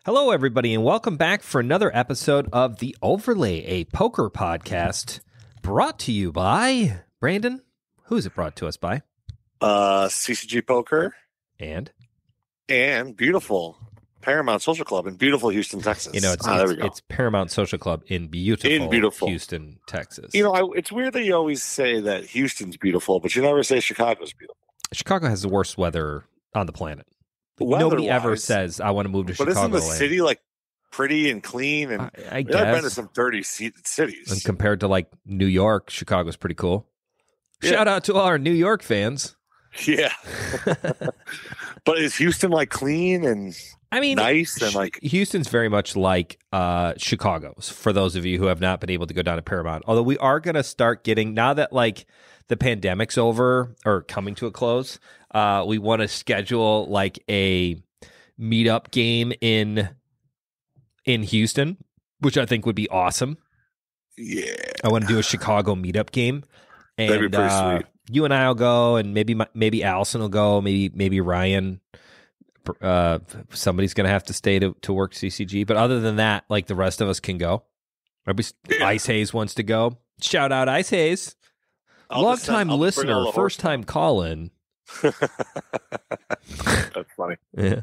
Hello, everybody, and welcome back for another episode of The Overlay, a poker podcast brought to you by Brandon. Who is it brought to us by? CCG Poker And beautiful Paramount Social Club in beautiful Houston, Texas. You know, it's Paramount Social Club in beautiful Houston, Texas. You know, it's weird that you always say that Houston's beautiful, but you never say Chicago's beautiful. Chicago has the worst weather on the planet. Nobody ever says, I want to move to Chicago. But isn't the city like pretty and clean? And I guess. I've been to some dirty cities. And compared to like New York, Chicago's pretty cool. Yeah. Shout out to all our New York fans. Yeah. But is Houston like clean and nice? And like Houston's very much like Chicago's, for those of you who have not been able to go down to Paramount. Although we are going to start getting, now that like the pandemic's over or coming to a close, we want to schedule like a meetup game in Houston, which I think would be awesome. Yeah. I want to do a Chicago meetup game. And that'd be pretty sweet. You and I will go, and maybe Allison will go, maybe Ryan. Somebody's going to have to stay to work CCG. But other than that, like the rest of us can go. Maybe Ice Hayes wants to go. Shout out Ice Hayes. Long-time listener, first-time call-in. That's funny. Yeah.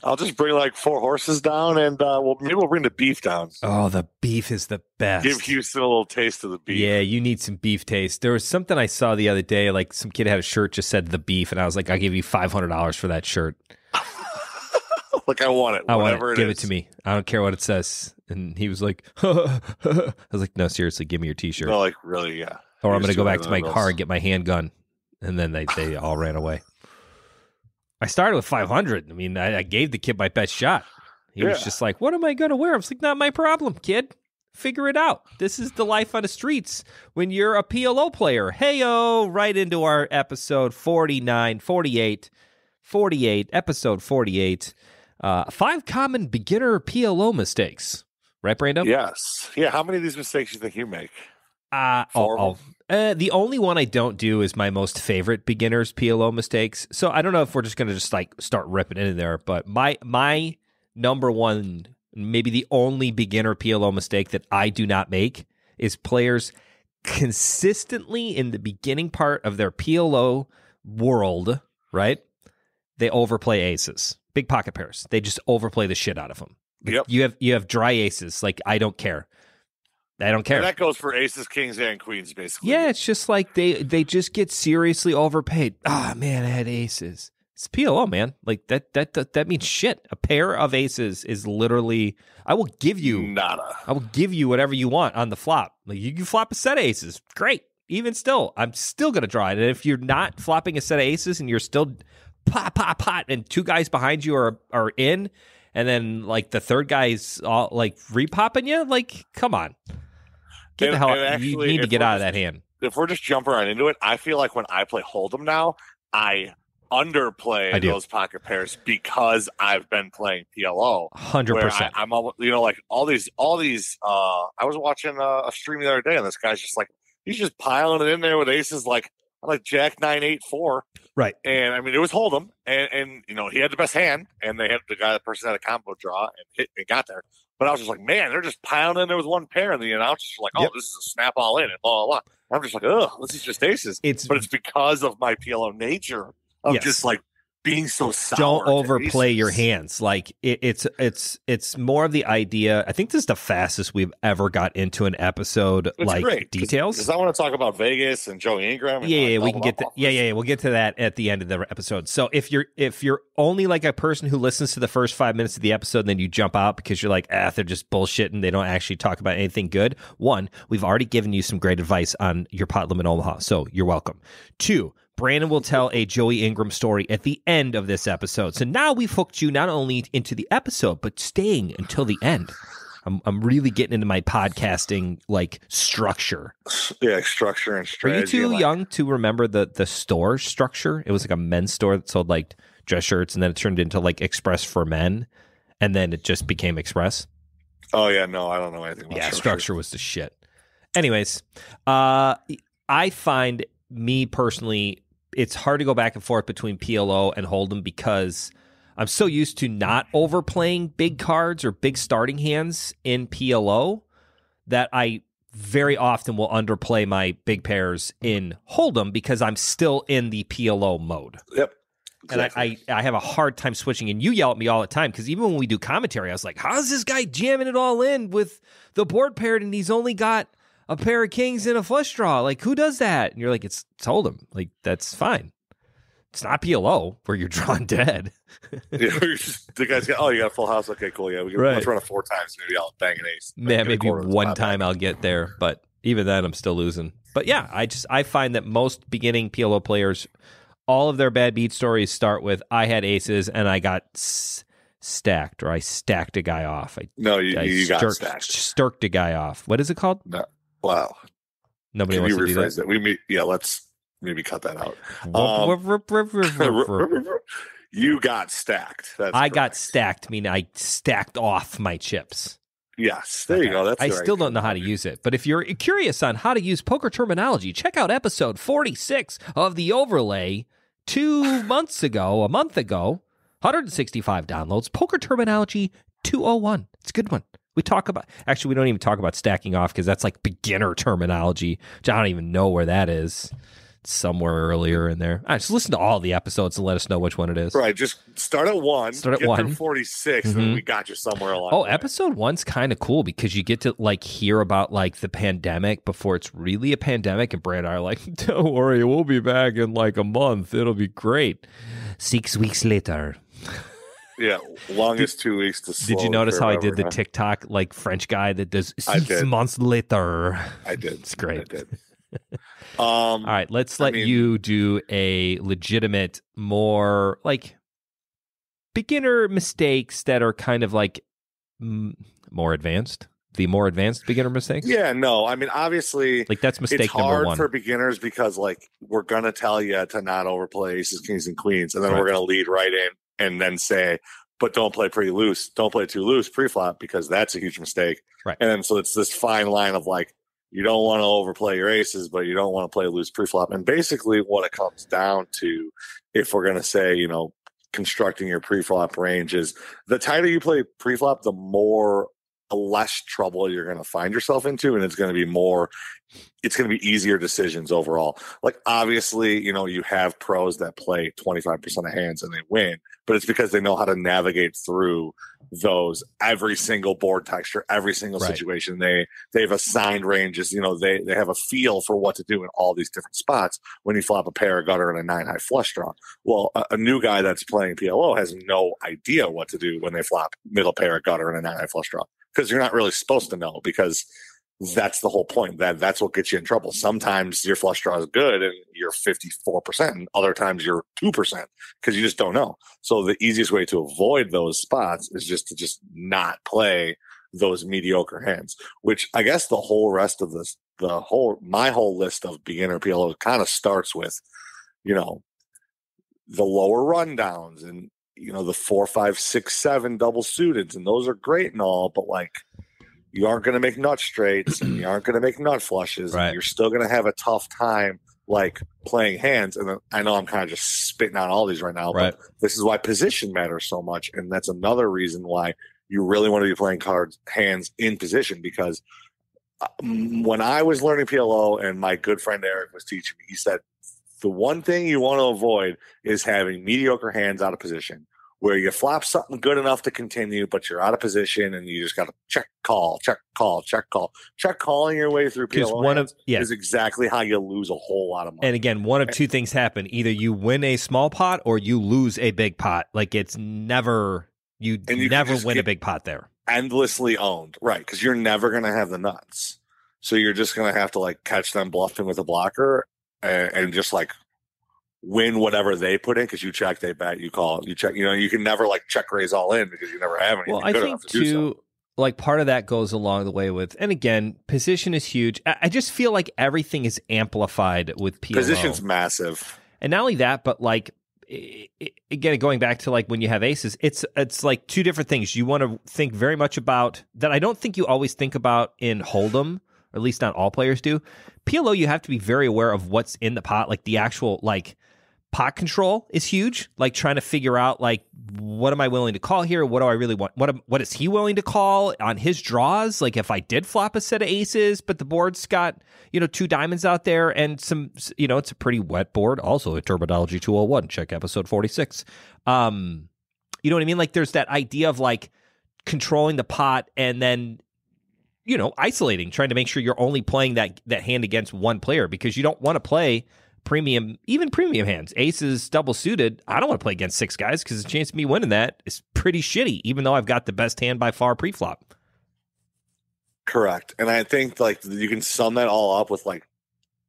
I'll just bring like 4 horses down, and maybe we'll bring the beef down. Oh, the beef is the best. Give Houston a little taste of the beef. Yeah, you need some beef taste. There was something I saw the other day, like some kid had a shirt just said the beef, and I was like, I'll give you $500 for that shirt. Like, I want it. Whatever it is. Give it to me. I don't care what it says. And he was like, I was like, no, seriously, give me your T-shirt. No, like, really, yeah. Or I'm going to go back to my car and get my handgun. And then they all ran away. I started with 500. I mean, I gave the kid my best shot. He was just like, what am I going to wear? I was like, not my problem, kid. Figure it out. This is the life on the streets when you're a PLO player. Hey-o, right into our episode 48, episode 48. 5 common beginner PLO mistakes. Right, Brando? Yes. Yeah, how many of these mistakes do you think you make? 4 the only one I don't do is my most favorite beginners PLO mistakes. So I don't know if we're just going to just like start ripping it in there, but my number one, maybe the only beginner PLO mistake that I do not make is players consistently in the beginning part of their PLO world, right? They overplay aces, big pocket pairs. They just overplay the shit out of them. Yep. You have dry aces. Like, I don't care. And that goes for aces, kings, and queens, basically. Yeah, it's just like they just get seriously overpaid. Ah, man, I had aces. It's PLO, man. Like that means shit. A pair of aces is literally. I will give you nada. I will give you whatever you want on the flop. Like, you can flop a set of aces. Great. Even still, I'm still gonna draw it. And if you're not flopping a set of aces and you're still pot, and 2 guys behind you are in, and then like the third guy's all like repopping you, like, come on. Get the hell out. You need to get out of that hand. If we're just jumping right into it, I feel like when I play Hold'em now, I underplay those pocket pairs because I've been playing PLO. 100%. I'm all, like all these. I was watching a stream the other day, and this guy's just like, he's just piling it in there with aces like Jack 9, 8, 4. Right. And I mean, it was Hold'em, and he had the best hand, and the person had a combo draw and hit and got there. But I was just like, man, they're just piling in there with one pair, and the announcers are like, oh, This is a snap all in, and blah, blah, blah. I'm just like, oh, this is just aces. But it's because of my PLO nature of just like being so sour. Don't overplay your hands. Like, it's more of the idea. I think this is the fastest we've ever got into an episode. It's like great, details. Because I want to talk about Vegas and Joey Ingram. And we can get we'll get to that at the end of the episode. So if you're only like a person who listens to the first 5 minutes of the episode, and then you jump out because you're like, they're just bullshitting, they don't actually talk about anything good. 1, we've already given you some great advice on your Pot Limit Omaha, so you're welcome. 2, Brandon will tell a Joey Ingram story at the end of this episode. So now we've hooked you not only into the episode, but staying until the end. I'm really getting into my podcasting like structure. Yeah, structure and strategy. Are you too young to remember the store structure? It was like a men's store that sold like dress shirts, and then it turned into like Express for men, and then it just became Express. Oh yeah, no, I don't know anything about structure was the shit. Anyways, I find, me personally, it's hard to go back and forth between PLO and Hold'em because I'm so used to not overplaying big cards or big starting hands in PLO that I very often will underplay my big pairs in Hold'em because I'm still in the PLO mode. Yep. Exactly. And I have a hard time switching. And you yell at me all the time because even when we do commentary, I was like, how's this guy jamming it all in with the board paired and he's only got a pair of kings and a flush draw? Like, who does that? And you're like, it's Hold'em. Like, that's fine. It's not PLO where you're drawn dead. The guy's got, you got a full house. Okay, cool. Yeah, let's run it 4 times. Maybe I'll bang an ace. Man, maybe one time I'll get there, but even then I'm still losing. But yeah, I find that most beginning PLO players, all of their bad beat stories start with I had aces and I got stacked, or I stacked a guy off. You got stacked. Stirked a guy off. What is it called? No. Wow. Nobody wants to do that. Let's maybe cut that out. You got stacked. I got stacked, meaning I stacked off my chips. Yes, there you go. I still don't know how to use it. But if you're curious on how to use poker terminology, check out episode 46 of The Overlay 2 months ago, a month ago, 165 downloads, poker terminology 201. It's a good one. We don't even talk about stacking off because that's like beginner terminology, which I don't even know where that is. It's somewhere earlier in there. All right, just listen to all the episodes and let us know which one it is. Right, just start at 1. Get through 46, and we got you somewhere along. Oh, episode 1's kind of cool because you get to like hear about like the pandemic before it's really a pandemic, and Brad and I are like, don't worry, we'll be back in like a month. It'll be great. 6 weeks later. Yeah, longest 2 weeks to slow. Did you notice how I did the TikTok like French guy that does 6 months later? I did. It's great. I did. All right, let's let you do a legitimate, more like beginner mistakes that are kind of like more advanced. The more advanced beginner mistakes. Yeah, no, I mean obviously, like that's mistake it's number hard 1 for beginners because like we're gonna tell you to not overplay aces, kings, and queens, and then we're gonna lead right in and then say, but don't play pretty loose, don't play too loose pre-flop because that's a huge mistake. Right, and then so it's this fine line of like, you don't want to overplay your aces, but you don't want to play loose preflop. And basically what it comes down to, if we're going to say, constructing your preflop range, is the tighter you play preflop, the less trouble you're going to find yourself into. And it's going to be easier decisions overall. Like obviously, you have pros that play 25% of hands and they win, but it's because they know how to navigate through those every single board texture, every single situation. They've assigned ranges, they have a feel for what to do in all these different spots when you flop a pair, a gutter, and a 9 high flush draw. Well, a new guy that's playing PLO has no idea what to do when they flop middle pair, a gutter, and a 9 high flush draw, because you're not really supposed to know, because that's the whole point. That's what gets you in trouble. Sometimes your flush draw is good and you're 54%, and other times you're 2% because you just don't know. So the easiest way to avoid those spots is just to not play those mediocre hands, which I guess the whole rest of this, my whole list of beginner PLO kind of starts with, the lower rundowns and, the 4, 5, 6, 7 double suited. And those are great and all, but like, you aren't going to make nut straights and you aren't going to make nut flushes. Right. And you're still going to have a tough time like playing hands. And then, I know I'm kind of just spitting out all these right now, but this is why position matters so much. And that's another reason why you really want to be playing hands in position, because when I was learning PLO and my good friend Eric was teaching me, he said, the one thing you want to avoid is having mediocre hands out of position, where you flop something good enough to continue, but you're out of position and you just got to check, call, check, call, check, call. Check calling your way through PLO is exactly how you lose a whole lot of money. And again, one of two things happen. Either you win a small pot or you lose a big pot. Like it's never, you never win a big pot there. Endlessly owned, right? Because you're never going to have the nuts. So you're just going to have to like catch them bluffing with a blocker and just like win whatever they put in, because you check, they bet, you call, you check. You can never like check raise all in because you never have anything. Well, I think too, like part of that goes along the way with, and again, position is huge. I just feel like everything is amplified with PLO. Position's massive, and not only that, but like again, going back to like when you have aces, it's like two different things. You want to think very much about that. I don't think you always think about in Hold'em, or at least not all players do. PLO, you have to be very aware of what's in the pot, like the actual like pot control is huge. Like trying to figure out like, what am I willing to call here? What do I really want? What is he willing to call on his draws? Like if I did flop a set of aces, but the board's got, 2 diamonds out there and some, it's a pretty wet board. Also a Turbodology 201, check episode 46. You know what I mean? Like there's that idea of like controlling the pot and then, isolating, trying to make sure you're only playing that hand against one player, because you don't want to play premium hands. Aces double suited, I don't want to play against 6 guys because the chance of me winning that is pretty shitty, even though I've got the best hand by far pre-flop. Correct. And I think like you can sum that all up with like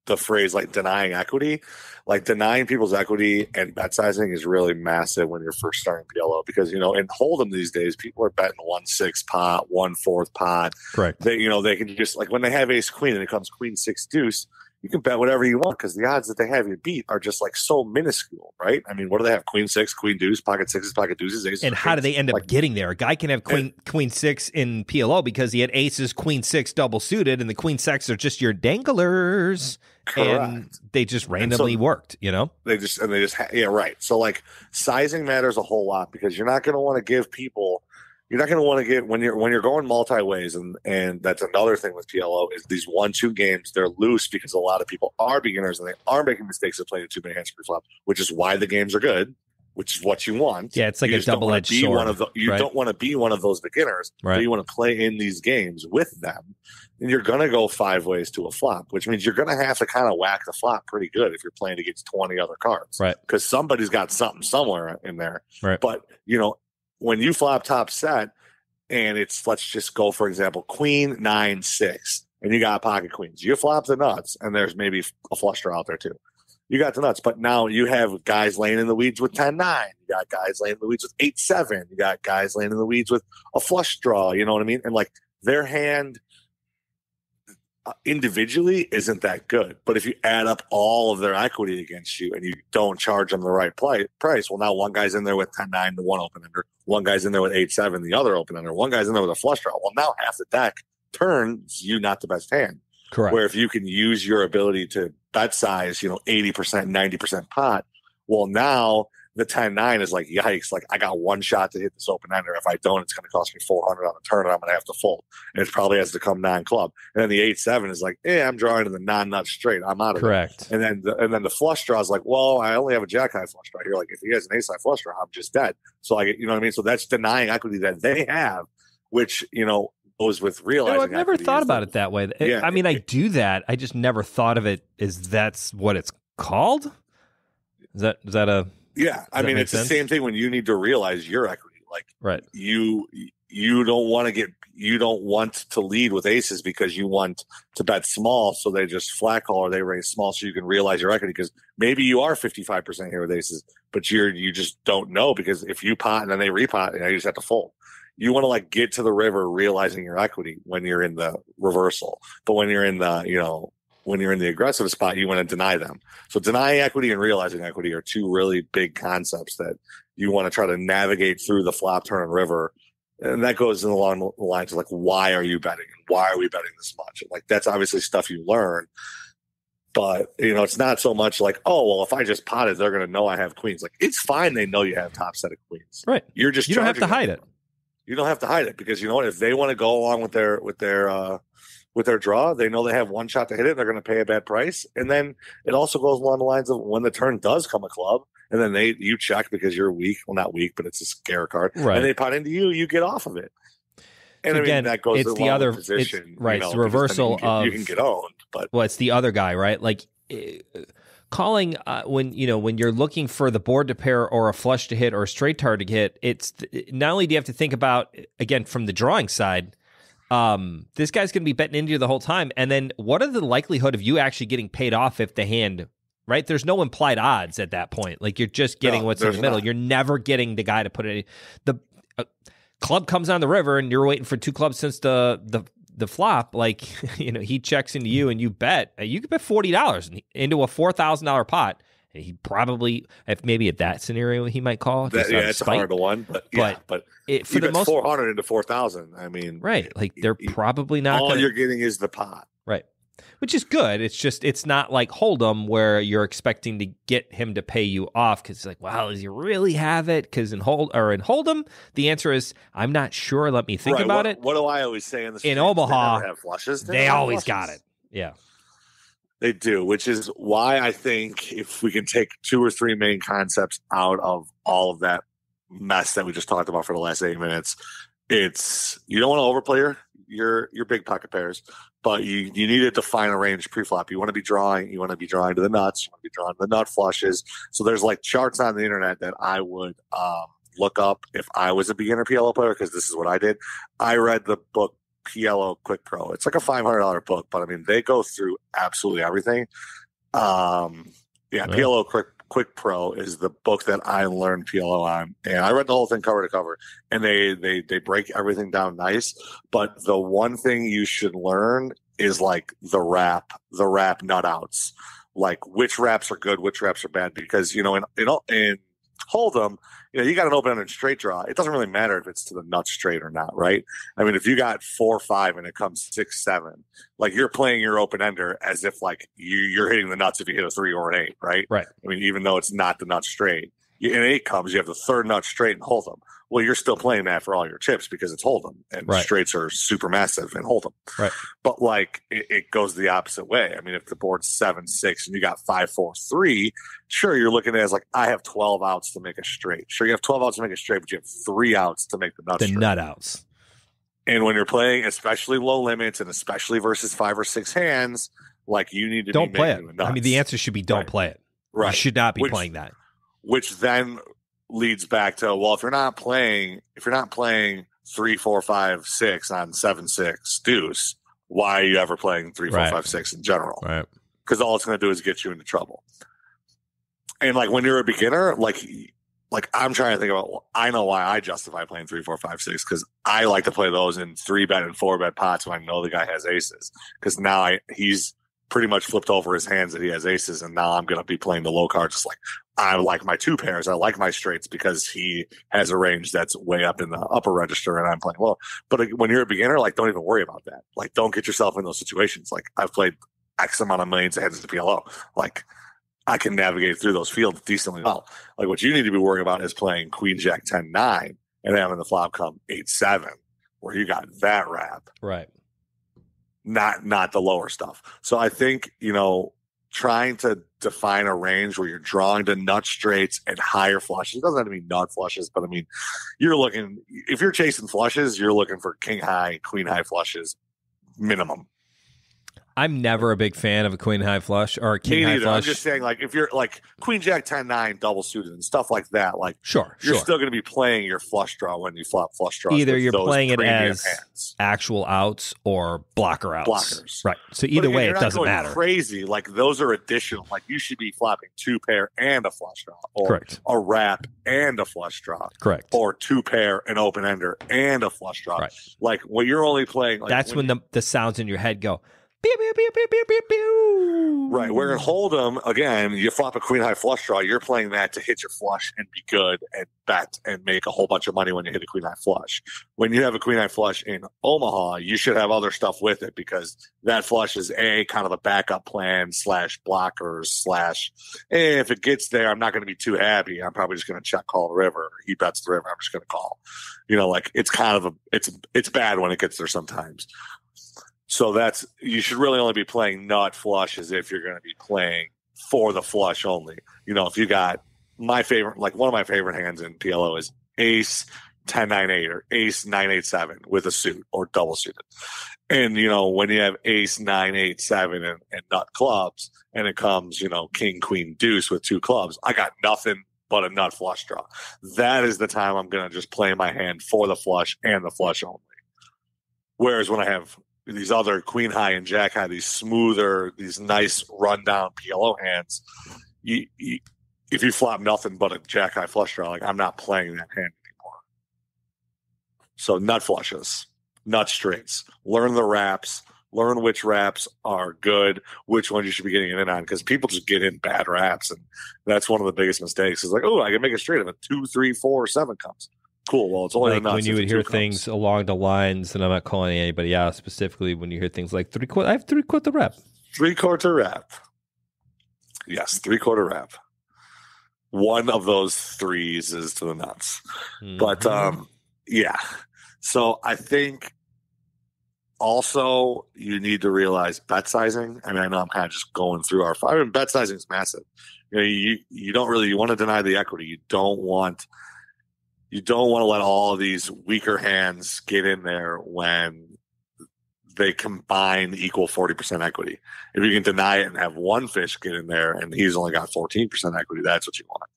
the phrase like denying equity. Like denying people's equity and bet sizing is really massive when you're first starting PLO, because in Hold'em these days people are betting 1/6 pot, 1/4 pot. Correct. They they can just, like, when they have ace queen and it comes queen 6 deuce, you can bet whatever you want because the odds that they have you beat are just like so minuscule, right? I mean, what do they have? Queen 6, queen deuce, pocket sixes, pocket deuces, aces. And how do they end up getting there? A guy can have queen 6 in PLO because he had aces, queen 6 double suited, and the queen 6 are just your danglers. Correct. And they just randomly worked, They just yeah, right. So like sizing matters a whole lot, because you're not going to want to give people. You're not going to want to get when you're going multi ways, and that's another thing with PLO is these 1-2 games. They're loose because a lot of people are beginners and they are making mistakes of playing too many hands pre-flop, which is why the games are good, which is what you want. Yeah, it's like a double-edged sword. You don't want to be one of those beginners, right? But you want to play in these games with them, and you're going to go 5 ways to a flop, which means you're going to have to kind of whack the flop pretty good if you're playing against 20 other cards, right? Because somebody's got something somewhere in there, right? But when you flop top set and it's, let's just go, for example, queen 9-6, and you got pocket queens, you flop the nuts, and there's maybe a flush draw out there too. You got the nuts, but now you have guys laying in the weeds with 10-9. You got guys laying in the weeds with 8-7. You got guys laying in the weeds with a flush draw. You know what I mean? And like their hand individually isn't that good, but if you add up all of their equity against you and you don't charge them the right price, well, now one guy's in there with 10-9, the one open ender, one guy's in there with 8-7, the other open ender, one guy's in there with a flush draw. Well, now half the deck turns you not the best hand. Correct. Where if you can use your ability to bet size, 80%, 90% pot, well, now the 10-9 is like, yikes, like I got one shot to hit this open ender. If I don't, it's going to cost me 400 on the turn and I'm going to have to fold. And it probably has to come 9 club. And then the 8-7 is like, I'm drawing to the non-nut straight. I'm out of Correct. it. And then the flush draw is like, well, I only have a jack high flush draw here. Like if he has an ace high flush draw, I'm just dead. So I get, you know what I mean? So that's denying equity that they have, which, goes with realizing. I've never thought about it that way. Yeah, I mean, I do that. I just never thought of it as that's what it's called. Is that a... Yeah, I mean, it's the same thing when you need to realize your equity. Like, right, you don't want to lead with aces because you want to bet small, so they just flat call or they raise small so you can realize your equity. Because maybe you are 55% here with aces, but you just don't know, because if you pot and then they repot, you just have to fold. You want to like get to the river realizing your equity when you're in the reversal, but when you're in the when you're in the aggressive spot, you want to deny them. So denying equity and realizing equity are two really big concepts that you want to try to navigate through the flop, turn, and river. And that goes along the lines of like, why are you betting? Why are we betting this much? Like, that's obviously stuff you learn. But, it's not so much like, oh, well, if I just potted, they're going to know I have queens. Like, it's fine. They know you have top set of queens. Right. You don't have to hide it. You don't have to hide it, because you know what? If they want to go along with their draw, they know they have one shot to hit it. They're going to pay a bad price. And then it also goes along the lines of when the turn does come a club, and then you check because you're weak. Well, not weak, but it's a scare card. Right. And they pot into you, you get off of it. And again, that goes it's the other position. Right. It's the reversal of you can get owned, but it's the other guy, right? Like calling when you're looking for the board to pair or a flush to hit or a straight card to hit. It's not only do you have to think about, again, from the drawing side, this guy's going to be betting into you the whole time. And then what are the likelihood of you actually getting paid off if the hand, right? There's no implied odds at that point. Like you're just getting what's in the middle. You're never getting the guy to put it. The club comes on the river and you're waiting for 2 clubs since the flop. Like, he checks into you and you bet. You could bet $40 into a $4,000 pot. He probably, if maybe at that scenario, he might call. It's a harder one, but for the most 400 into 4,000. I mean, right? Like they're probably not. All you're getting is the pot, right? Which is good. It's just, it's not like Hold'em where you're expecting to get him to pay you off because it's like, well, does he really have it? Because in Hold'em, the answer is, I'm not sure. Let me think about it. What do I always say in the streets? In Omaha, they never have flushes. They always got it. Yeah. They do, which is why I think if we can take 2 or 3 main concepts out of all of that mess that we just talked about for the last 8 minutes, it's you don't want to overplay your big pocket pairs, but you need to define a range pre-flop. You want to be drawing to the nuts, you want to be drawing to the nut flushes. So there's like charts on the internet that I would look up if I was a beginner PLO player, because this is what I did. I read the book PLO Quick Pro. It's like a $500 book, but I mean they go through absolutely everything. PLO Quick Pro is the book that I learned PLO on, and I read the whole thing cover to cover, and they break everything down nice. But the one thing you should learn is like the wrap nut outs, like which wraps are good, which wraps are bad, because in Hold'em, you got an open ended straight draw. It doesn't really matter if it's to the nut straight or not, right? I mean, if you got 4 or 5 and it comes 6, 7, like you're playing your open ender as if like you're hitting the nuts if you hit a 3 or an 8, right? Right. I mean, even though it's not the nut straight, an 8 comes, you have the 3rd nut straight and Hold'em. Well, you're still playing that for all your chips because it's Hold'em, and straights are super massive in Hold'em. Right. But like it goes the opposite way. I mean, if the board's 7, 6 and you got 5, 4, 3, sure, you're looking at it as like, I have 12 outs to make a straight. Sure, you have 12 outs to make a straight, but you have 3 outs to make the nut straight. Nut outs. And when you're playing, especially low limits and especially versus 5 or 6 hands, like you need to don't play it. The nuts. I mean, the answer should be don't play it. Right. You should not be playing that. Which then leads back to, well, if you're not playing 3, 4, 5, 6 on 7, 6 deuce, why are you ever playing 3, 4, 5, 6 in general? Right. Because all it's going to do is get you into trouble. And like when you're a beginner, like I'm trying to think about, well, I know why I justify playing 3, 4, 5, 6, because I like to play those in 3-bet and 4-bet pots when I know the guy has aces. Because now he's pretty much flipped over his hands that he has aces, and now I'm going to be playing the low cards. Just like I like my 2 pairs, I like my straights because he has a range that's way up in the upper register, and I'm playing low. But when you're a beginner, like don't even worry about that. Like don't get yourself in those situations. Like I've played X amount of millions of hands at the PLO. Like I can navigate through those fields decently well. Like what you need to be worrying about is playing Queen Jack 10-9 and having the flop come 8-7, where you got that wrap. Right. Not the lower stuff. So I think, trying to define a range where you're drawing to nut straights and higher flushes. It doesn't have to be nut flushes, but I mean, if you're chasing flushes, you're looking for king high, queen high flushes minimum. I'm never a big fan of a queen high flush or a king high flush. I'm just saying, like, if you're like Queen Jack 10-9 double suited and stuff like that, like, you're still going to be playing your flush draw when you flop flush draw. Either you're playing it as hands. Actual outs or blocker outs. Blockers. Right. So either way, it doesn't matter. Crazy. Like, those are additional. Like, you should be flopping 2 pair and a flush draw. Or correct. A wrap and a flush draw. Correct. Or 2 pair, an open ender, and a flush draw. Right. Like, when you're only playing. Like, that's when the sounds in your head go. Pew, pew, pew, pew, pew, pew, pew. Right. Where in Hold'em, again, you flop a queen high flush draw, you're playing that to hit your flush and be good and bet and make a whole bunch of money when you hit a queen high flush. When you have a queen high flush in Omaha, you should have other stuff with it, because that flush is kind of a backup plan / blockers / if it gets there, I'm not going to be too happy. I'm probably just going to check call the river. He bets the river. I'm just going to call. Like it's kind of it's bad when it gets there sometimes. So you should really only be playing nut flushes if you're going to be playing for the flush only. If you got my favorite, like one of my favorite hands in PLO is ace 10-9-8 or ace 9-8-7 with a suit or double suited. And, when you have ace 9-8-7 and nut clubs and it comes, king, queen, deuce with 2 clubs, I got nothing but a nut flush draw. That is the time I'm going to just play my hand for the flush and the flush only. Whereas when I have these other queen high and jack high, these smoother, these nice rundown PLO hands, if you flop nothing but a jack high flush draw, like I'm not playing that hand anymore. So nut flushes, nut straights, learn the wraps, learn which wraps are good, which ones you should be getting in on, because people just get in bad wraps, and that's one of the biggest mistakes. Is like, oh, I can make a straight if a 2, 3, 4, 7 comes. Cool. Well, it's only like the nuts when you if would it's hear 2 things cups. along the lines, and I'm not calling anybody out specifically. When you hear things like I have 3/4 wrap. 3/4 wrap. Yes, 3/4 wrap. One of those threes is to the nuts. But yeah. So I think also you need to realize bet sizing. I mean, I know I'm kind of just going through our five. I mean, bet sizing is massive. You don't really, you want to deny the equity. You don't want to let all of these weaker hands get in there when they combine equal 40% equity. If you can deny it and have one fish get in there and he's only got 14% equity, that's what you want.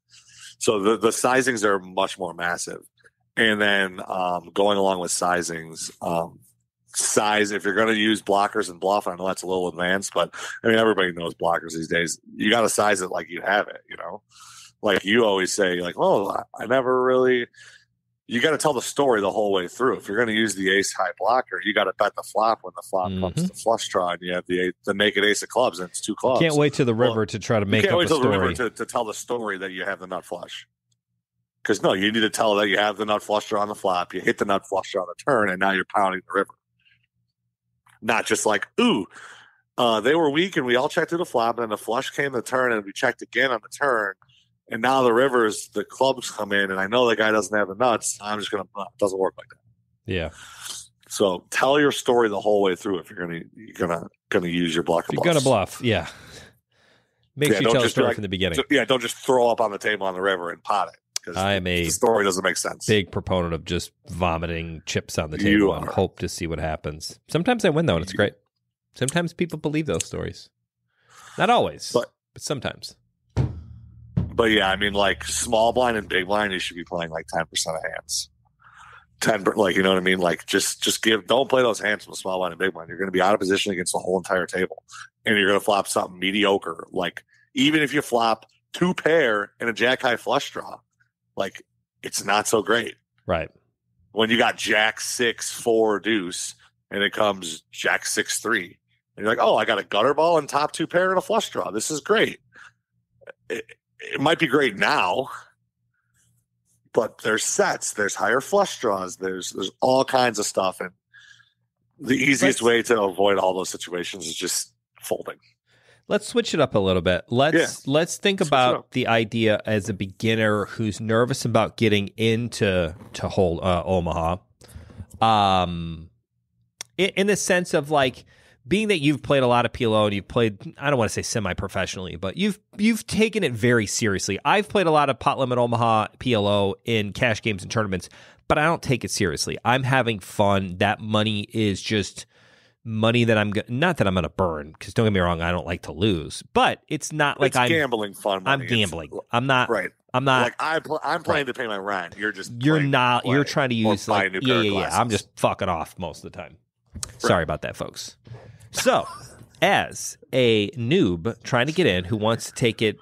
So the sizings are much more massive. And then going along with sizings, size, if you're going to use blockers and bluff, I know that's a little advanced, but I mean, everybody knows blockers these days. You got to size it like you have it, like you always say, like, oh, I never really, you got to tell the story the whole way through. If you're going to use the ace high blocker, you got to bet the flop when the flop comes to flush draw and you have the naked ace of clubs and it's 2 clubs. Can't wait to the river to try to make up a story. Can't wait till the river to tell the story that you have the nut flush. Because no, you need to tell that you have the nut flush draw on the flop, you hit the nut flush draw on the turn, and now you're pounding the river. Not just like, ooh, they were weak and we all checked through the flop, and then the flush came to the turn and we checked again on the turn. And now the clubs come in, and I know the guy doesn't have the nuts. I'm just going to, it doesn't work like that. Yeah. So tell your story the whole way through if you're gonna use your block. If you're going to bluff, yeah. Make sure you tell the story from the beginning. Don't just throw up on the table on the river and pot it. Because the story doesn't make sense. Big proponent of just vomiting chips on the table and hope to see what happens. Sometimes I win, though, and it's great. Sometimes people believe those stories. Not always, but sometimes. But yeah, I mean, like small blind and big blind, you should be playing like 10% of hands. 10, like, you know what I mean? Like just don't play those hands from small blind and big blind. You're going to be out of position against the whole entire table, and you're going to flop something mediocre. Like even if you flop 2 pair and a jack high flush draw, like it's not so great. Right. When you got jack 6-4 deuce and it comes jack 6-3, and you're like, oh, I got a gutter ball and top 2 pair and a flush draw. This is great. It might be great now, but there's sets, there's higher flush draws, there's all kinds of stuff, and the easiest way to avoid all those situations is just folding. Let's switch it up a little bit. Let's think about the idea as a beginner who's nervous about getting into hold Omaha, in the sense of like, being that you've played a lot of PLO and you've played, I don't want to say semi-professionally, but you've taken it very seriously. I've played a lot of Pot Limit Omaha PLO in cash games and tournaments, but I don't take it seriously. I'm having fun. That money is just money that not that I'm going to burn, because don't get me wrong, I don't like to lose, but it's not like I'm gambling fun money. I'm gambling. I'm not. Right. I'm not. Like I'm playing to pay my rent. You're not. You're trying to use like yeah. I'm just fucking off most of the time. Right. Sorry about that, folks. So, as a noob trying to get in who wants to take it,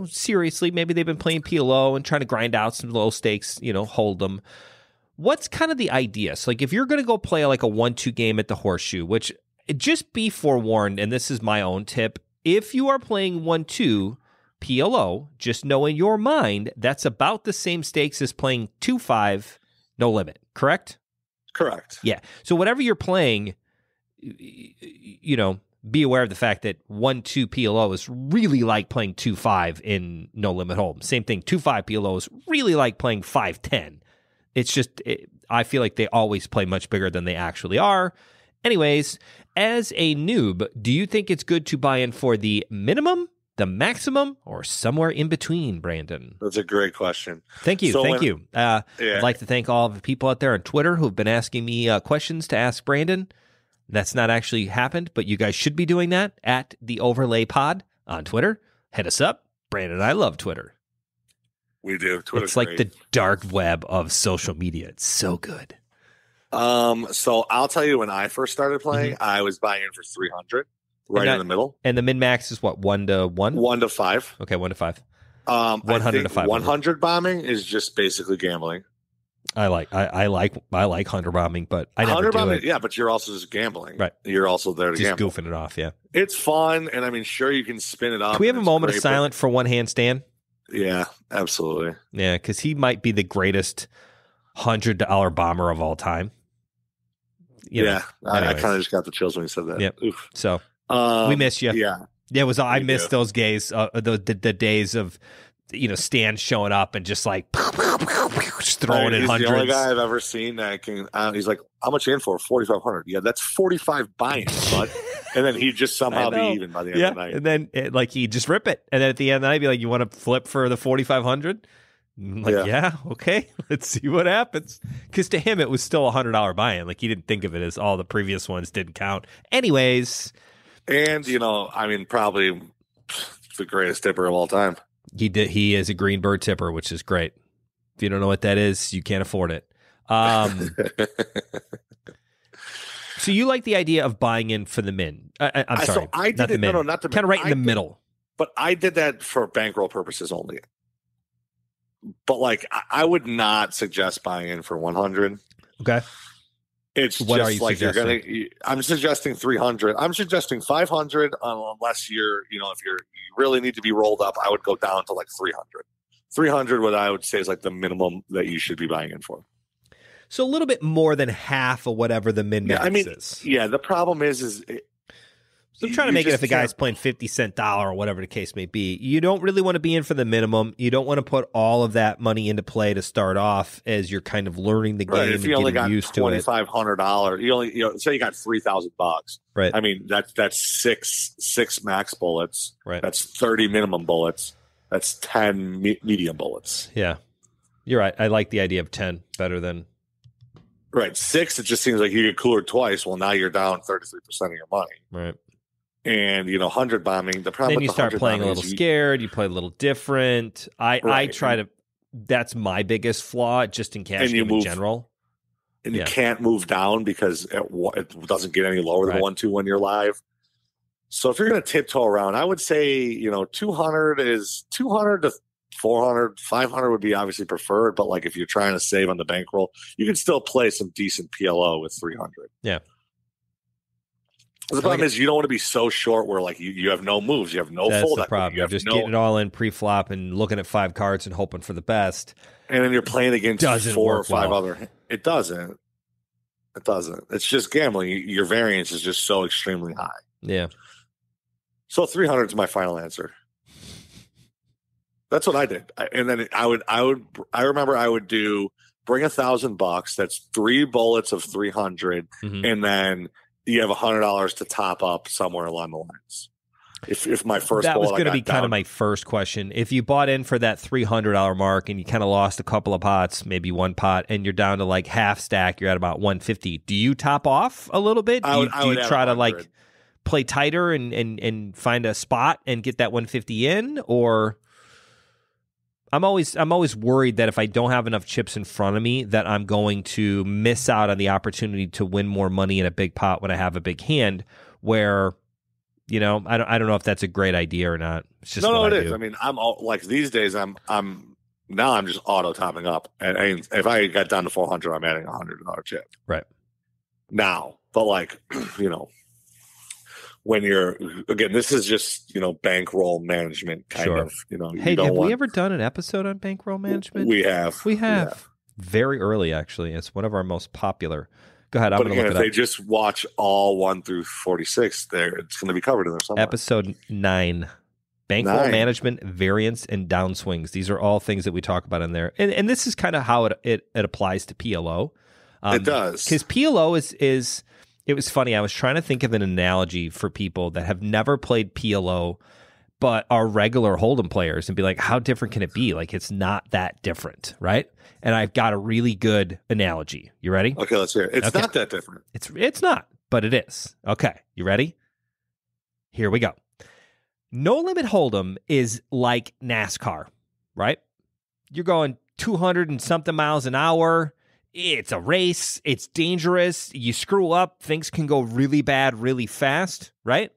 seriously, maybe they've been playing PLO and trying to grind out some low stakes, hold them. What's kind of the idea? So, like, if you're going to go play like a 1-2 game at the Horseshoe, which just be forewarned, and this is my own tip, if you are playing 1-2 PLO, just know in your mind that's about the same stakes as playing 2-5 no limit, correct? Correct. Yeah. So, whatever you're playing, be aware of the fact that 1-2 PLO is really like playing 2-5 in no limit hold. Same thing, 2-5 PLO is really like playing 5-10. It's just, I feel like they always play much bigger than they actually are. Anyways, as a noob, do you think it's good to buy in for the minimum, the maximum, or somewhere in between, Brandon? That's a great question. Thank you. I'd like to thank all of the people out there on Twitter who've been asking me questions to ask Brandon. That's not actually happened, but you guys should be doing that at the Overlay Pod on Twitter. Hit us up. Brandon and I love Twitter. We do. Twitter's It's like great. the dark web of social media. It's so good. So I'll tell you, when I first started playing, I was buying in for 300, right in the middle. And the min-max is what, 1 to 1? 1 to 5. Okay, 1 to 5. 100 to 500. 100 bombing is just basically gambling. I like 100 bombing, but I never do it. Yeah, but you're also just gambling. Right. You're also there to just gamble. goofing it off, yeah. It's fun, and I mean, sure, you can spin it up. Can we have a moment of silence for one hand Stan? Yeah, absolutely. Yeah, because he might be the greatest $100 bomber of all time. I kind of just got the chills when you said that. Yep. Oof. So we miss you. Yeah. Yeah, it was. I missed those days. The days of Stan showing up and just like just throwing in hundreds. He's the only guy I've ever seen that can. He's like, how much in for 4,500? Yeah, that's 45 buy-in, bud. And then he'd just somehow be even by the end of the night. And then he'd just rip it, and then at the end of the night, be like, "You want to flip for the 4,500?" Like, yeah, okay, let's see what happens. Because to him, it was still $100 buy-in. Like, he didn't think of it as all the previous ones didn't count. Anyways. And, probably the greatest tipper of all time. He is a Greenberg tipper, which is great. If you don't know what that is, you can't afford it. So you like the idea of buying in for the min? I'm sorry. So I did not it. The min. No, not the min. Kind of right in the middle. But I did that for bankroll purposes only. But like, I would not suggest buying in for 100. Okay. It's what just are you like suggesting? you're gonna. I'm suggesting 300. I'm suggesting 500 unless you're, if you really need to be rolled up. I would go down to like 300. 300, what I would say is like the minimum that you should be buying in for. So a little bit more than half of whatever the min max is. Yeah. The problem is. So I'm trying to make it if the guy's playing 50-cent dollar or whatever the case may be. You don't really want to be in for the minimum. You don't want to put all of that money into play to start off as you're kind of learning the game if you only got used to it. $2,500, you only say you got $3,000. Right. I mean that's six max bullets. Right. That's 30 minimum bullets. That's 10 medium bullets. Yeah, you're right. I like the idea of 10 better than. Right. 6. It just seems like you get cooler twice. Well, now you're down 33% of your money. Right. And 100 bombing. The problem. Then you start playing a little scared. You play a little different. I try to. That's my biggest flaw, just in cash game in general. And you can't move down because it doesn't get any lower than 1-2 when you're live. So if you're going to tiptoe around, I would say 200 to 400, 500 would be obviously preferred. But like if you're trying to save on the bankroll, you can still play some decent PLO with 300. Yeah. The problem is you don't want to be so short where like you have no moves, you have no That's fold. That's the problem. You're just getting it all in pre-flop and looking at 5 cards and hoping for the best. And then you're playing against 4 or 5 well. other. It doesn't. It's just gambling. Your variance is just so extremely high. Yeah. So 300 is my final answer. That's what I did. And then I remember I would bring $1,000. That's 3 bullets of 300, and then you have $100 to top up somewhere along the lines. If my first that was going to be kind of my first question. If you bought in for that $300 mark and you kind of lost a couple of pots, maybe one pot, and you're down to like half stack, you're at about 150. Do you top off a little bit? Do you try to like play tighter and find a spot and get that 150 in? Or I'm always worried that if I don't have enough chips in front of me, that I'm going to miss out on the opportunity to win more money in a big pot when I have a big hand. Where, I don't know if that's a great idea or not. It's just it is. I mean, I'm all, like these days. I'm just auto topping up, and if I got down to 400, I'm adding $100 chip right now. But like, when you're, again, this is just, bankroll management kind of, Hey, have we ever done an episode on bankroll management? We have. Very early, actually. It's one of our most popular. Go ahead. I'm going to look it up. If they just watch all 1 through 46, it's going to be covered in there somewhere. Episode 9. Bankroll management, variance, and downswings. These are all things that we talk about in there. And this is kind of how it applies to PLO. It does. Because PLO is it was funny. I was trying to think of an analogy for people that have never played PLO but are regular Hold'em players and be like, how different can it be? Like, it's not that different, right? And I've got a really good analogy. You ready? Okay, let's hear it. It's not that different. It's not, but it is. Okay, you ready? Here we go. No Limit Hold'em is like NASCAR, right? You're going 200 and something miles an hour. It's a race. It's dangerous. You screw up, things can go really bad really fast, right?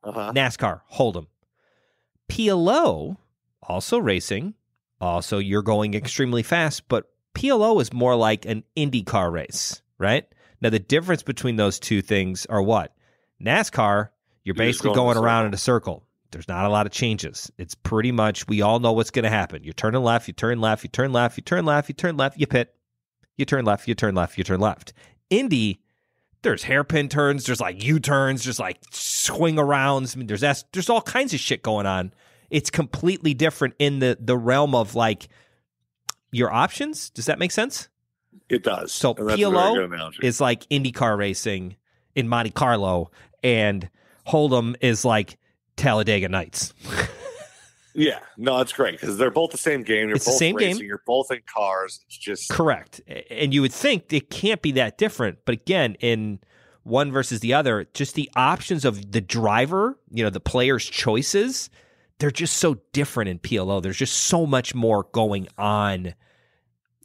NASCAR, Hold'em. PLO, also racing. Also, you're going extremely fast, but PLO is more like an IndyCar race, right? Now, the difference between those two things are what? NASCAR, you're basically going around in a circle. There's not a lot of changes. It's pretty much, we all know what's going to happen. You're turning left, you turn left, you turn left, you turn left, you turn left, you pit. You turn left, you turn left, you turn left. Indy, there's hairpin turns, there's like U-turns, there's like swing arounds. I mean, there's all kinds of shit going on. It's completely different in the realm of like your options. Does that make sense? It does. So PLO is like IndyCar racing in Monte Carlo, and Hold'em is like Talladega Nights. Yeah, no, it's great because they're both the same game. You're it's both the same racing. game. You're both in cars. It's just correct. And you would think it can't be that different, but again, in one versus the other, just the options of the driver, the player's choices, they're just so different in PLO. There's just so much more going on.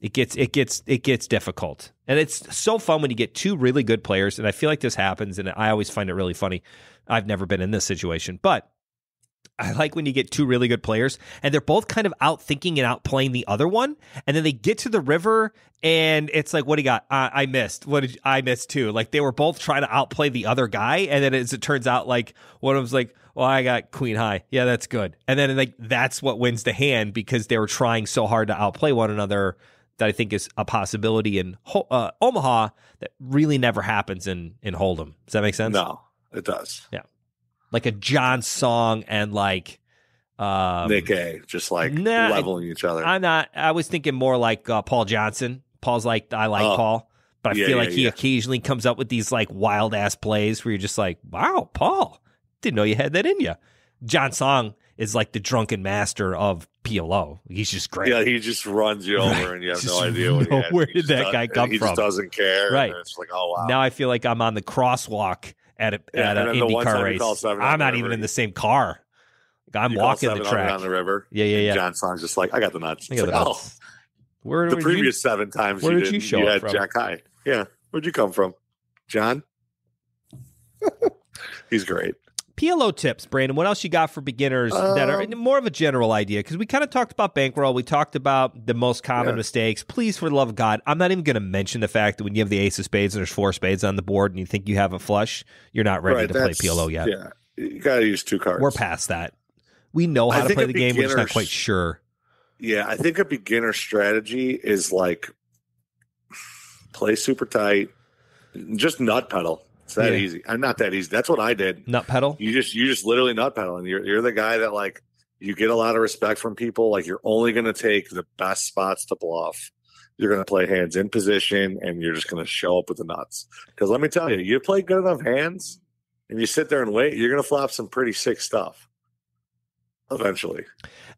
It gets difficult, and it's so fun when you get two really good players. And I feel like this happens, and I always find it really funny. I've never been in this situation, but I like when you get two really good players and they're both kind of out thinking and outplaying the other one. And then they get to the river and it's like, what do you got? I missed. I missed too? Like they were both trying to outplay the other guy. And then as it turns out, like one of them's like, well, I got queen high. Yeah, that's good. And then like, that's what wins the hand because they were trying so hard to outplay one another. That I think is a possibility in Omaha that really never happens in Hold'em. Does that make sense? No, it does. Yeah. Like a John Song and like Nick A, just like leveling each other. I'm not. I was thinking more like Paul Johnson. Paul's like I like Paul, but I feel like he occasionally comes up with these like wild ass plays where you're just like, wow, Paul, didn't know you had that in you. John Song is like the drunken master of PLO. He's just great. Yeah, he just runs you over and you have no idea where did that guy come from. He just doesn't care. Right. And it's like, oh wow. Now I feel like I'm on the crosswalk at an IndyCar race. I'm not even in the same car. Like, I'm walking the track on the river. Yeah. John Song's just like, I got the nuts. I got the nuts. Where the previous 7 times where did you show you up had from? Jack High. Yeah. Where'd you come from? John? He's great. PLO tips, Brandon. What else you got for beginners that are more of a general idea? Because we kind of talked about bankroll. We talked about the most common mistakes. Please, for the love of God, I'm not even going to mention the fact that when you have the ace of spades and there's 4 spades on the board and you think you have a flush, you're not ready to play PLO yet. Yeah, you got to use 2 cards. We're past that. We know how to play the game. We're just not quite sure. Yeah, I think a beginner strategy is like play super tight, just nut pedal. It's that easy. I'm not that easy. That's what I did. Nut pedal? You just literally nut pedal. And you're the guy that like you get a lot of respect from people. Like you're only going to take the best spots to bluff. You're going to play hands in position and you're just going to show up with the nuts. Because let me tell you, you play good enough hands and you sit there and wait, you're going to flop some pretty sick stuff eventually.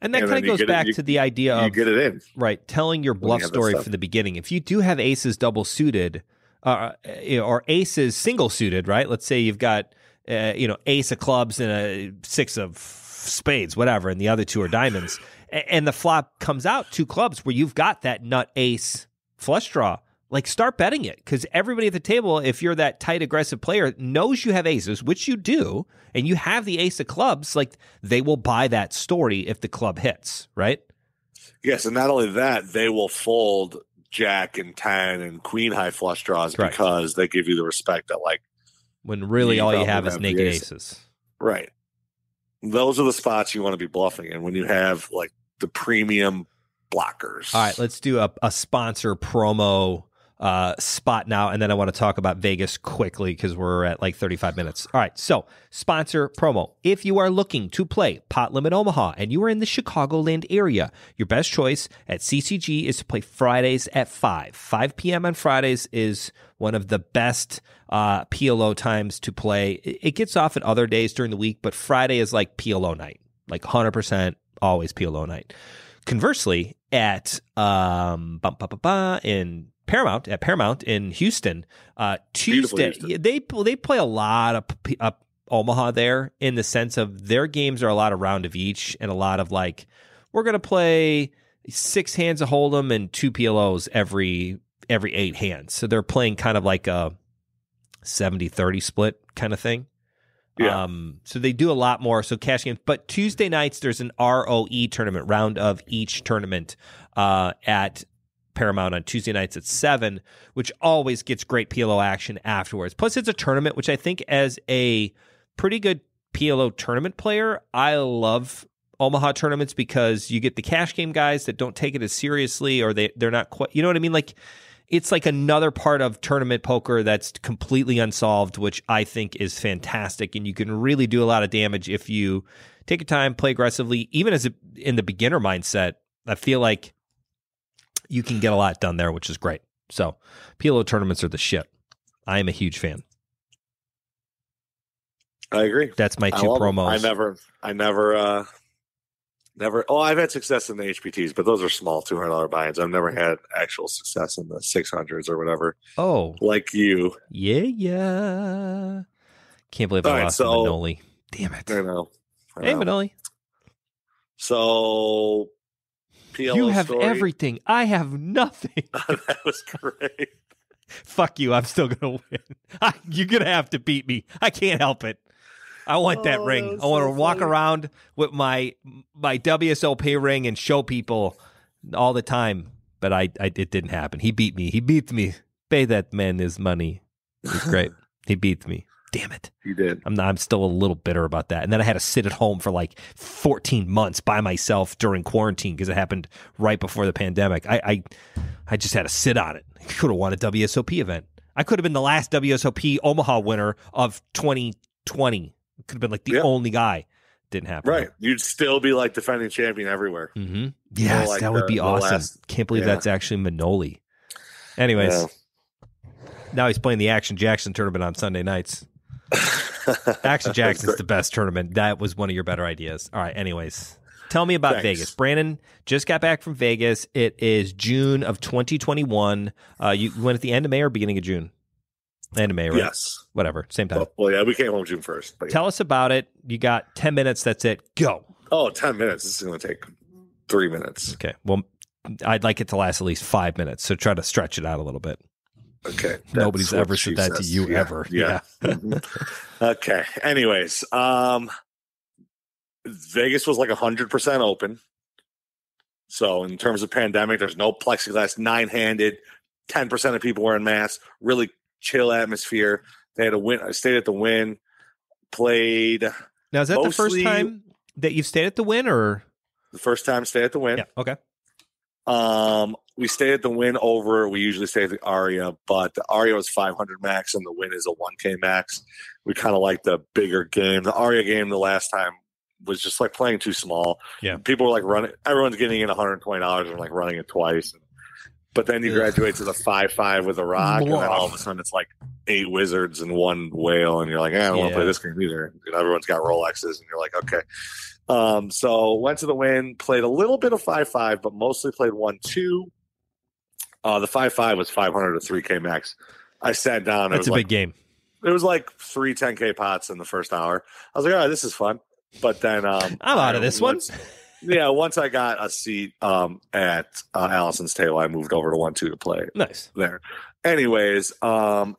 And that kind of goes back to the idea of get it in. Right. Telling your bluff story from the beginning. If you do have aces double suited, or aces single suited, right? Let's say you've got, ace of clubs and a 6 of spades, whatever, and the other 2 are diamonds. And the flop comes out 2 clubs where you've got that nut ace flush draw. Like start betting it because everybody at the table, if you're that tight, aggressive player, knows you have aces, which you do, and you have the ace of clubs, like they will buy that story if the club hits, right? Yes, and not only that, they will fold Jack and 10 and queen high flush draws because they give you the respect that like when really all you have is naked aces. Right. Those are the spots you want to be bluffing in when you have like the premium blockers. All right, let's do a sponsor promo spot now, and then I want to talk about Vegas quickly because we're at like 35 minutes. All right, so sponsor promo. If you are looking to play Pot Limit Omaha and you are in the Chicagoland area, your best choice at CCG is to play Fridays at 5. 5 p.m. on Fridays is one of the best PLO times to play. It gets off at other days during the week, but Friday is like PLO night, like 100% always PLO night. Conversely, at in Paramount in Houston, Tuesday Houston. They play a lot of Omaha there in the sense of their games are a lot of round of each and a lot of like we're gonna play 6 hands of Hold'em and 2 PLOs every 8 hands. So they're playing kind of like a 70-30 split kind of thing. Yeah. So they do a lot more. So cash games, but Tuesday nights there's an ROE tournament, round of each tournament, at Paramount on Tuesday nights at 7, which always gets great PLO action afterwards. Plus it's a tournament, which I think as a pretty good PLO tournament player, I love Omaha tournaments because you get the cash game guys that don't take it as seriously or they're not quite, you know what I mean? Like it's like another part of tournament poker that's completely unsolved, which I think is fantastic. And you can really do a lot of damage if you take your time, play aggressively. Even in the beginner mindset, I feel like you can get a lot done there, which is great. So PLO tournaments are the shit. I am a huge fan. I agree. That's my two promos. Never. Oh, I've had success in the HPTs, but those are small $200 buy-ins. I've never had actual success in the 600s or whatever. Oh, like you. Yeah. Can't believe I lost to Manoli. Damn it. I know. Hey, Manoli. So, PLO you have story. everything. I have nothing. That was great. Fuck you. I'm still going to win. You're going to have to beat me. I can't help it. I want that ring. I want to walk around with my WSOP ring and show people all the time. But it didn't happen. He beat me. He beat me. Pay that man his money. It's great. He beat me. Damn it. He did. I'm still a little bitter about that. And then I had to sit at home for like 14 months by myself during quarantine because it happened right before the pandemic. I just had to sit on it. I could have won a WSOP event. I could have been the last WSOP Omaha winner of 2020. Could have been like the only guy. Didn't happen. Right. You'd still be like defending champion everywhere. Mm-hmm. Yes, like that would be awesome. Can't believe that's actually Manoli. Anyways, now he's playing the Action Jackson tournament on Sunday nights. Action Jackson's the best tournament. That was one of your better ideas. All right. Anyways, tell me about Vegas. Brandon just got back from Vegas. It is June of 2021. You went at the end of May or beginning of June? End of May, right? Yes. Whatever. Same time. Well, yeah, we came home June 1st. But Tell us about it. You got 10 minutes. That's it. Go. Oh, 10 minutes. This is going to take 3 minutes. Okay. Well, I'd like it to last at least 5 minutes. So try to stretch it out a little bit. Okay. Nobody's ever said that to you ever. Yeah. Okay. Anyways, Vegas was like 100% open. So in terms of pandemic, there's no plexiglass, 9-handed, 10% of people wearing masks, really chill atmosphere. They had a win. I stayed at the Wynn, played. Now, is that the first time that you've stayed at the Wynn, or the first time stay at the Wynn? Yeah. Okay. We stayed at the Wynn over. We usually stay at the Aria, but the Aria was 500 max, and the Wynn is a 1K max. We kind of like the bigger game. The Aria game the last time was just like playing too small. Yeah. People were like running. Everyone's getting in $120 and like running it twice. But then you graduate to the 5-5 with a rock, and then all of a sudden it's like 8 wizards and 1 whale, and you're like, I don't want to play this game either. And everyone's got Rolexes, and you're like, okay. So went to the Wynn, played a little bit of 5-5, but mostly played 1-2. The 5-5 was 500 to 3K max. I sat down. That's a big game. It was like 3 10K pots in the first hour. I was like, all right, this is fun. But then I'm out of this one. Yeah, once I got a seat at Allison's table, I moved over to 1-2 to play. Nice. There. Anyways,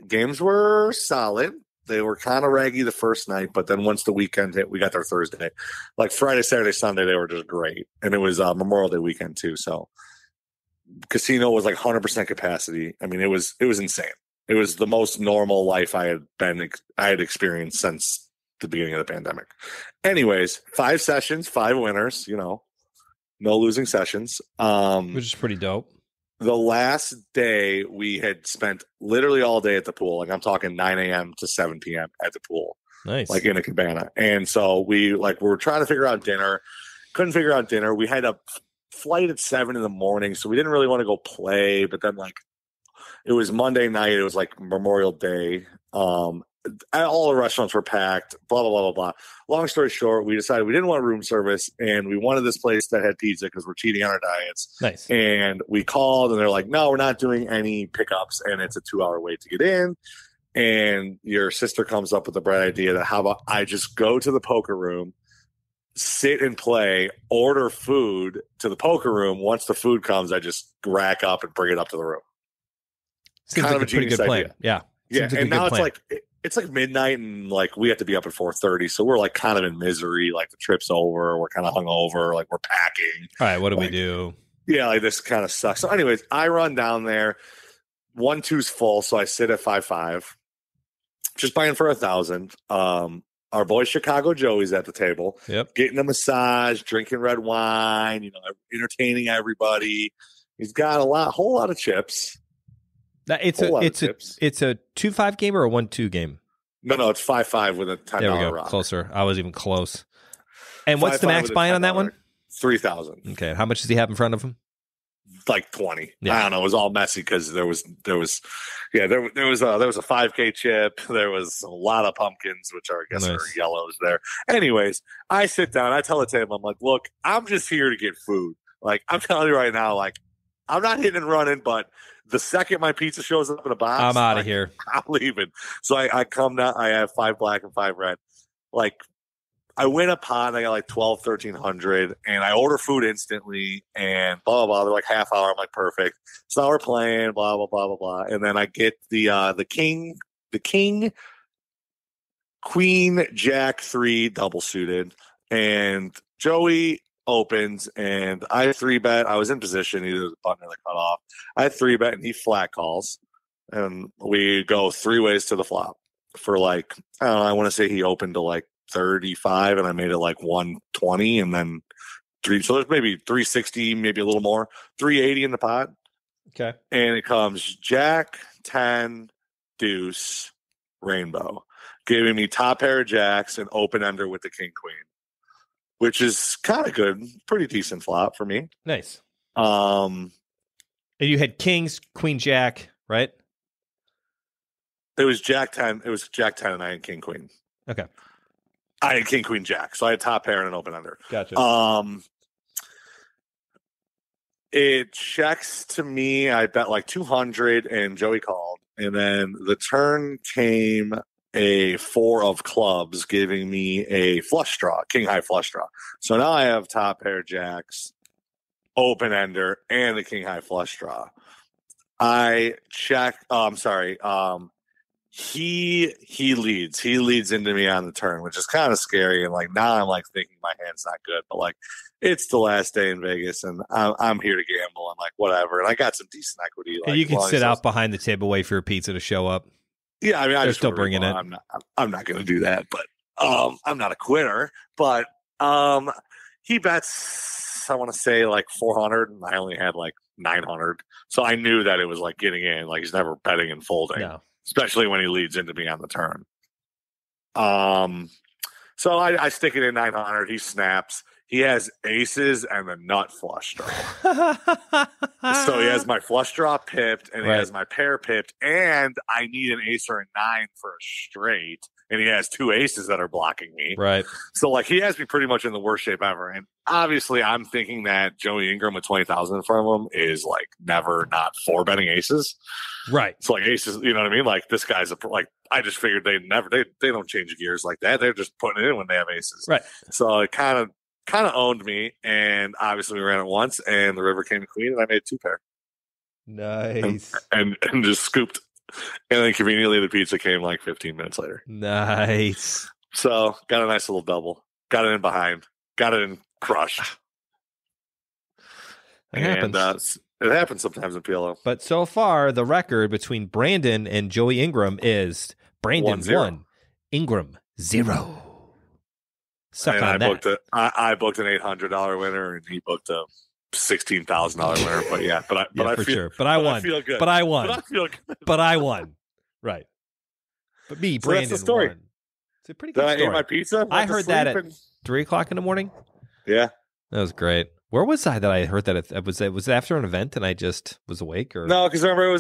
games were solid. They were kind of raggy the first night, but then once the weekend hit, we got there Thursday. Like Friday, Saturday, Sunday, they were just great. And it was Memorial Day weekend too. So casino was like 100% capacity. I mean, it was insane. It was the most normal life I had experienced since the beginning of the pandemic. Anyways, 5 sessions, 5 winners, no losing sessions. Which is pretty dope. The last day we had spent literally all day at the pool. Like I'm talking 9 a.m. to 7 p.m. at the pool. Nice. Like in a cabana. And so we were trying to figure out dinner. Couldn't figure out dinner. We had a flight at 7 in the morning, so we didn't really want to go play. But then it was Monday night. It was like Memorial Day. All the restaurants were packed, blah, blah, blah, blah, blah. Long story short, we decided we didn't want room service, and we wanted this place that had pizza because we're cheating on our diets. Nice. And we called, and they're like, no, we're not doing any pickups, and it's a 2-hour wait to get in. And your sister comes up with the bright idea that how about I just go to the poker room, sit and play, order food to the poker room. Once the food comes, I just rack up and bring it up to the room. Seems kind like of a pretty good plan. Idea. Yeah. Yeah. And now it's like midnight, and like we have to be up at 4:30, so we're like kind of in misery. Like the trip's over, we're kind of hungover, like we're packing. All right, what do we do? Yeah, like this kind of sucks. So, anyways, I run down there. 1-2's full, so I sit at 5-5, just buying for 1,000. Our boy Chicago Joey's at the table. Yep, getting a massage, drinking red wine, entertaining everybody. He's got whole lot of chips. It's a 2-5 game or a 1-2 game. No, it's 5-5 with a $10 There we go. rock. Closer. I was even close. And what's the max buy-in on that one? 3,000. Okay. How much does he have in front of him? Like 20. Yeah. I don't know. It was all messy because there was a 5K chip. There was a lot of pumpkins, which are, I guess, are yellows there. Anyways, I sit down. I tell the table, I'm like, look, I'm just here to get food. Like, I'm telling you right now, like, I'm not hitting and running, but the second my pizza shows up in a box, I'm out of here. I'm leaving. So I come down. I have 5 black and 5 red. Like, I win a pot and I got like 1,300, and I order food instantly and blah, blah, blah. They're like half hour. I'm like, perfect. So now we're playing, blah, blah, blah, blah, blah. And then I get the king, queen, jack 3 double suited, and Joey opens, and I 3-bet. I was in position. Either the button or the cut off. I 3-bet, and he flat calls, and we go 3 ways to the flop for like, I don't know, I want to say he opened to like 35, and I made it like 120, and then 3. So there's maybe 360, maybe a little more, 380 in the pot. Okay. And it comes jack, 10, deuce, rainbow, giving me top pair of jacks and open ender with the king queen, which is kind of good, pretty decent flop for me. Nice. And you had kings, queen, jack, right? It was jack 10. It was jack 10, and I had king queen. Okay. I had king queen jack, so I had top pair and an open under. Gotcha. It checks to me. I bet like 200, and Joey called, and then the turn came a 4 of clubs, giving me a flush draw, king high flush draw. So now I have top pair jacks, open ender, and the king high flush draw. I check. I'm sorry. He leads. He leads into me on the turn, which is kind of scary. And like now I'm like thinking my hand's not good, but like it's the last day in Vegas, and I'm here to gamble and like whatever. And I got some decent equity. Like, and you can sit out behind the table, wait for your pizza to show up. Yeah, I mean, they're still bringing it. I'm not going to do that, but I'm not a quitter. But he bets, I want to say like 400, and I only had like 900, so I knew that it was like getting in. Like he's never betting and folding. No. Especially when he leads into me on the turn. So I stick it in 900. He snaps. He has aces and a nut flush draw. So he has my flush draw pipped, and he has my pair pipped, and I need an ace or a 9 for a straight, and he has 2 aces that are blocking me. Right. So like he has me pretty much in the worst shape ever. And obviously I'm thinking that Joey Ingram with 20,000 in front of him is like never not 4-betting aces. Right. It's like aces, you know what I mean? Like this guy's like, I just figured they don't change gears like that. They're just putting it in when they have aces. Right. So it kind of owned me, and obviously we ran it once, and the river came queen, and I made 2 pair. Nice. And just scooped. And then conveniently the pizza came like 15 minutes later. Nice. So got a nice little double. Got it in behind. Got it in crushed. It happens. It happens sometimes in PLO. But so far, the record between Brandon and Joey Ingram is Brandon 1, Ingram 0. Suck and on that. I booked an $800 winner, and he booked a $16,000 winner. But yeah, I feel sure. But I won. I feel good. But I won. But I feel good. But I won. Right. But me, So Brandon, that's the story. won. It's a pretty good story. I ate my pizza. I heard that at 3:00 in the morning. Yeah, that was great. Where was I that I heard that? Was it after an event and I just was awake? Or no? Because remember, it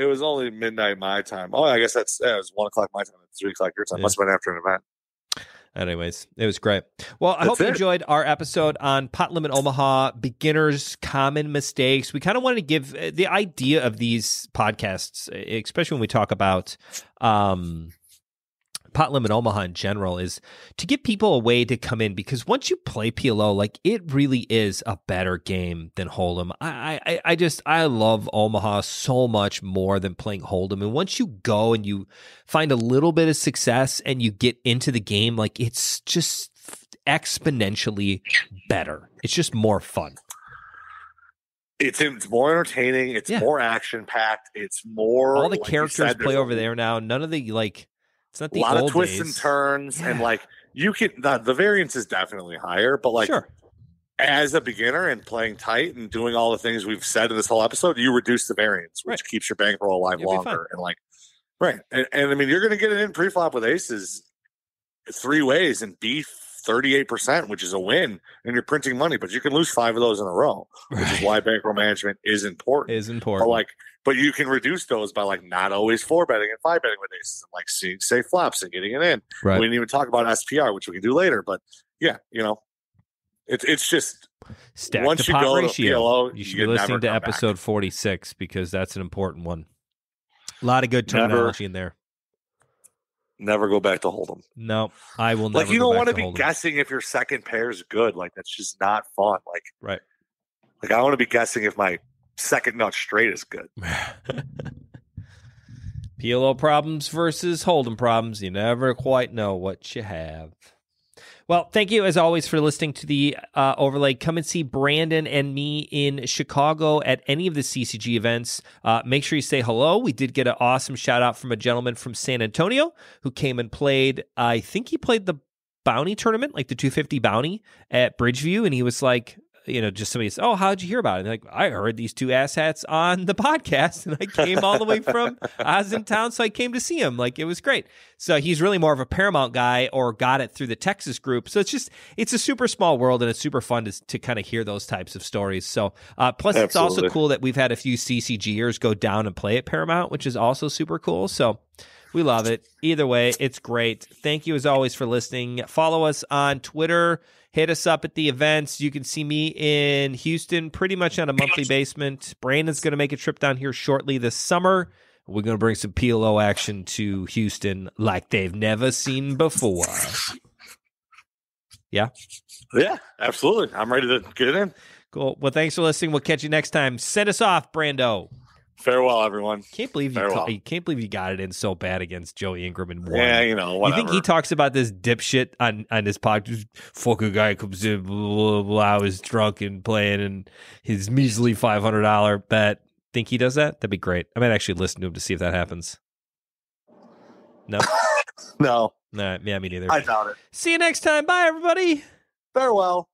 was only midnight my time. Oh, I guess it was 1:00 my time. 3:00 your time. Yeah. Must have been after an event. Anyways, it was great. Well, I hope you enjoyed our episode on Pot Limit Omaha, beginners' common mistakes. We kind of wanted to give the idea of these podcasts, especially when we talk about Pot Limit Omaha in general, is to give people a way to come in, because once you play PLO, like it really is a better game than Hold'em. I love Omaha so much more than playing Hold'em. And once you go and you find a little bit of success and you get into the game, like it's just exponentially better. It's just more fun. It's more entertaining. It's more action packed. It's more all the characters play over there now. None of the it's not the a lot old of twists days. and turns, and like you can the variance is definitely higher, but like as a beginner and playing tight and doing all the things we've said in this whole episode, you reduce the variance, which keeps your bankroll alive longer. And like, right. And I mean, you're going to get it in pre-flop with aces 3 ways and be 38%, which is a win, and you're printing money, but you can lose 5 of those in a row, which is why bankroll management is important. But you can reduce those by like not always 4-betting and 5-betting with aces and like seeing safe flops and getting it in. Right. We didn't even talk about SPR, which we can do later, but yeah, you know, it's just stack once to you go ratio. to PLO, you should be listening to episode back. 46 because that's an important one. A lot of good terminology in there. Never go back to Hold'em. No, I will never. Like, you don't want to be guessing if your second pair is good. Like, that's just not fun. Like, right. Like, I want to be guessing if my second nut straight is good. PLO problems versus Hold'em problems. You never quite know what you have. Well, thank you, as always, for listening to the overlay. Come and see Brandon and me in Chicago at any of the CCG events. Make sure you say hello. We did get an awesome shout-out from a gentleman from San Antonio who came and played. I think he played the bounty tournament, like the 250 bounty at Bridgeview, and he was like, you know, just somebody says, "Oh, how'd you hear about it?" And like, I heard these two asshats on the podcast, and I came all the way from, I was in town, so I came to see him. Like, it was great. So he's really more of a Paramount guy, or got it through the Texas group. So it's a super small world, and it's super fun to kind of hear those types of stories. So plus, It's also cool that we've had a few CCGers go down and play at Paramount, which is also super cool. So we love it. Either way, it's great. Thank you, as always, for listening. Follow us on Twitter. Hit us up at the events. You can see me in Houston pretty much on a monthly basis. Brandon's going to make a trip down here shortly this summer. We're going to bring some PLO action to Houston like they've never seen before. Yeah? Yeah, absolutely. I'm ready to get it in. Cool. Well, thanks for listening. We'll catch you next time. Send us off, Brando. Farewell, everyone. Can't believe you got it in so bad against Joey Ingram in one. Yeah, you know, whatever. You think he talks about this dipshit on his podcast? Fucking guy comes in, blah, blah, blah, I was drunk and playing, and his measly $500 bet. Think he does that? That'd be great. I might actually listen to him to see if that happens. No? No. Nah, yeah, me neither. I doubt it. See you next time. Bye, everybody. Farewell.